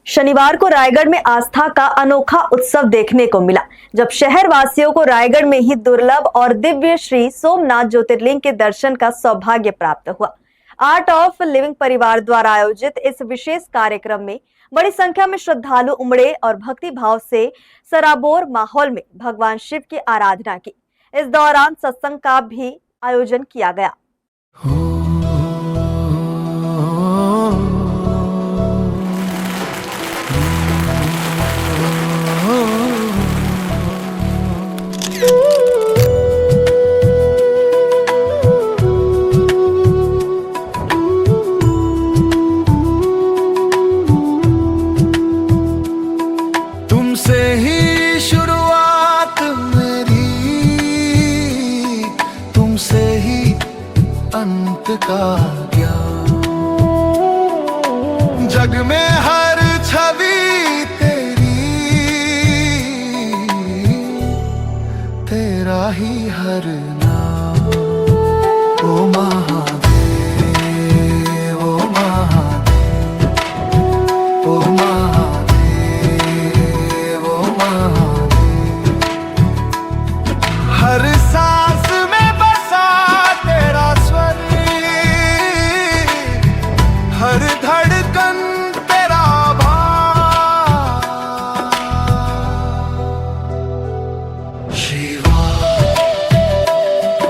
शनिवार को रायगढ़ में आस्था का अनोखा उत्सव देखने को मिला, जब शहर वासियों को रायगढ़ में ही दुर्लभ और दिव्य श्री सोमनाथ ज्योतिर्लिंग के दर्शन का सौभाग्य प्राप्त हुआ। आर्ट ऑफ लिविंग परिवार द्वारा आयोजित इस विशेष कार्यक्रम में बड़ी संख्या में श्रद्धालु उमड़े और भक्ति भाव से सराबोर माहौल में भगवान शिव की आराधना की। इस दौरान सत्संग का भी आयोजन किया गया। तुमसे ही शुरुआत मेरी, तुमसे ही अंत का ज्ञान। जग में हर छवि तेरी, तेरा ही हर नाम। ओ महादेव, ओ महादेव, ओ महादेव, हर सांस में बसा तेरा स्वर, हर धड़कन तेरा भाव। शिवा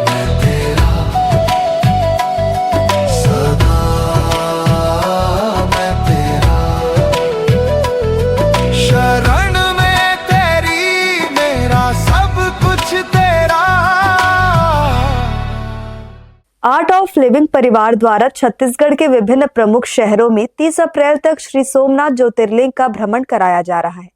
मैं तेरा सदा, मैं तेरा शरण में तेरी, मेरा सब कुछ तेरा। आर्ट ऑफ लिविंग परिवार द्वारा छत्तीसगढ़ के विभिन्न प्रमुख शहरों में 30 अप्रैल तक श्री सोमनाथ ज्योतिर्लिंग का भ्रमण कराया जा रहा है।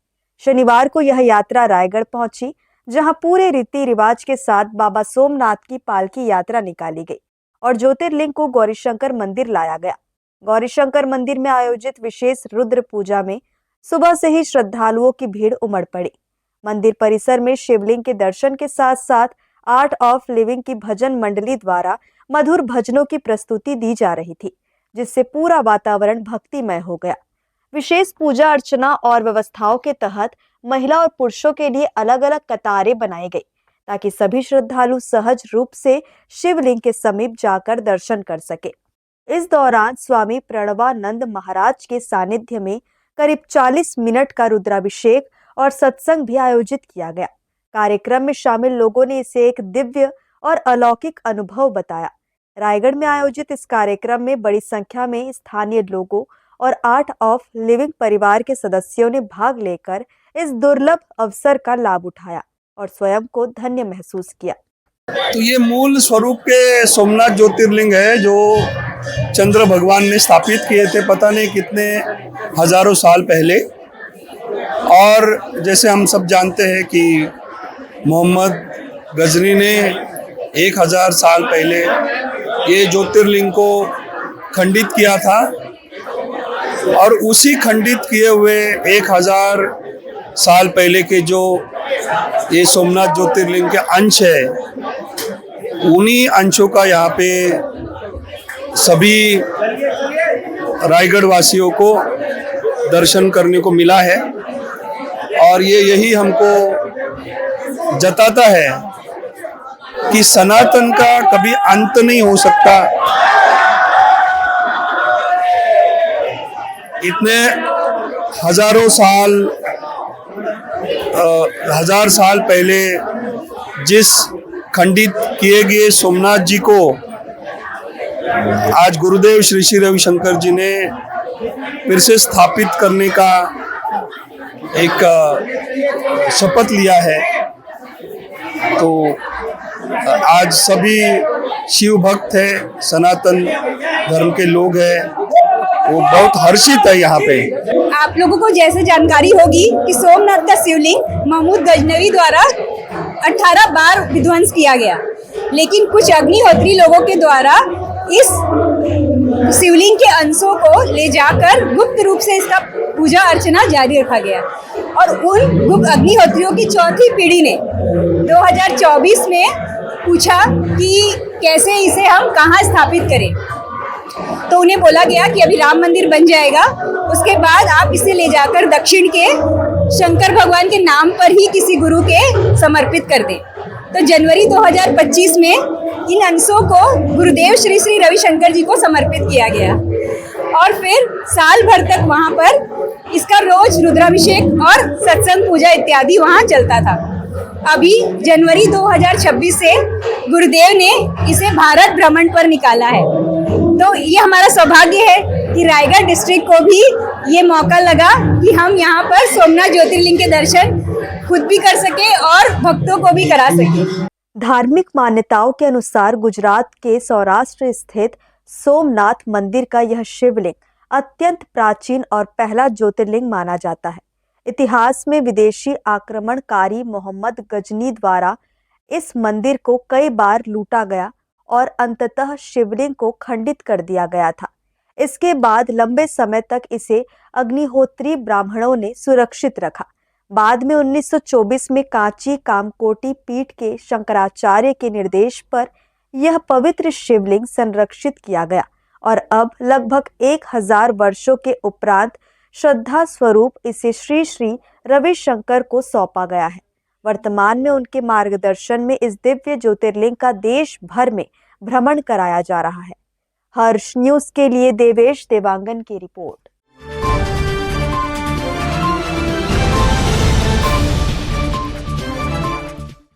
शनिवार को यह यात्रा रायगढ़ पहुंची, जहां पूरे रीति रिवाज के साथ बाबा सोमनाथ की पालकी यात्रा निकाली गई और ज्योतिर्लिंग को गौरीशंकर मंदिर लाया गया। गौरीशंकर मंदिर में आयोजित विशेष रुद्र पूजा में सुबह से ही श्रद्धालुओं की भीड़ उमड़ पड़ी। मंदिर परिसर में शिवलिंग के दर्शन के साथ साथ आर्ट ऑफ लिविंग की भजन मंडली द्वारा मधुर भजनों की प्रस्तुति दी जा रही थी, जिससे पूरा वातावरण भक्तिमय हो गया। विशेष पूजा अर्चना और व्यवस्थाओं के तहत महिला और पुरुषों के लिए अलग अलग कतारें बनाई गई, ताकि सभी श्रद्धालु सहज रूप से शिवलिंग के समीप जाकर दर्शन कर सके। इस दौरान स्वामी प्रणवानंद महाराज के सानिध्य में करीब 40 मिनट का रुद्राभिषेक और सत्संग भी आयोजित किया गया। कार्यक्रम में शामिल लोगों ने इसे एक दिव्य और अलौकिक अनुभव बताया। रायगढ़ में आयोजित इस कार्यक्रम में बड़ी संख्या में स्थानीय लोगों और आर्ट ऑफ लिविंग परिवार के सदस्यों ने भाग लेकर इस दुर्लभ अवसर का लाभ उठाया और स्वयं को धन्य महसूस किया। तो ये मूल स्वरूप के सोमनाथ ज्योतिर्लिंग है, जो चंद्र भगवान ने स्थापित किए थे पता नहीं कितने हजारों साल पहले। और जैसे हम सब जानते हैं कि मोहम्मद गजनी ने 1000 साल पहले ये ज्योतिर्लिंग को खंडित किया था, और उसी खंडित किए हुए 1000 साल पहले के जो ये सोमनाथ ज्योतिर्लिंग के अंश है, उन्हीं अंशों का यहाँ पे सभी रायगढ़ वासियों को दर्शन करने को मिला है। और ये यही हमको जताता है कि सनातन का कभी अंत नहीं हो सकता। इतने हजारों साल, 1000 साल पहले जिस खंडित किए गए सोमनाथ जी को आज गुरुदेव श्री श्री रविशंकर जी ने फिर से स्थापित करने का एक शपथ लिया है। तो आज सभी शिव भक्त है, सनातन धर्म के लोग हैं, वो बहुत हर्षित है यहाँ पे। आप लोगों को जैसे जानकारी होगी कि सोमनाथ का शिवलिंग महमूद गजनवी द्वारा 18 बार विध्वंस किया गया, लेकिन कुछ अग्निहोत्री लोगों के द्वारा इस शिवलिंग के अंशों को ले जाकर गुप्त रूप से इसका पूजा अर्चना जारी रखा गया। और उन गुप्त अग्निहोत्रियों की चौथी पीढ़ी ने 2024 में पूछा कि कैसे इसे हम कहाँ स्थापित करें, तो उन्हें बोला गया कि अभी राम मंदिर बन जाएगा, उसके बाद आप इसे ले जाकर दक्षिण के शंकर भगवान के नाम पर ही किसी गुरु के समर्पित कर दें। तो जनवरी 2025 में इन अंशों को गुरुदेव श्री श्री रविशंकर जी को समर्पित किया गया और फिर साल भर तक वहाँ पर इसका रोज रुद्राभिषेक और सत्संग पूजा इत्यादि वहाँ चलता था। अभी जनवरी 2026 से गुरुदेव ने इसे भारत भ्रमण पर निकाला है। तो ये हमारा सौभाग्य है कि रायगढ़ डिस्ट्रिक्ट को भी ये मौका लगा कि हम यहाँ पर सोमनाथ ज्योतिर्लिंग के दर्शन खुद भी कर सके और भक्तों को भी करा सके। धार्मिक मान्यताओं के अनुसार गुजरात के सौराष्ट्र स्थित सोमनाथ मंदिर का यह शिवलिंग अत्यंत प्राचीन और पहला ज्योतिर्लिंग माना जाता है। इतिहास में विदेशी आक्रमणकारी मोहम्मद गजनी द्वारा इस मंदिर को कई बार लूटा गया और अंततः शिवलिंग को खंडित कर दिया गया था। इसके बाद लंबे समय तक इसे अग्निहोत्री ब्राह्मणों ने सुरक्षित रखा। बाद में 1924 में कांची कामकोटी पीठ के शंकराचार्य के निर्देश पर यह पवित्र शिवलिंग संरक्षित किया गया और अब लगभग 1000 वर्षों के उपरांत श्रद्धा स्वरूप इसे श्री श्री रविशंकर को सौंपा गया है। वर्तमान में उनके मार्गदर्शन में इस दिव्य ज्योतिर्लिंग का देश भर में भ्रमण कराया जा रहा है। हर्ष न्यूज के लिए देवेश देवांगन की रिपोर्ट।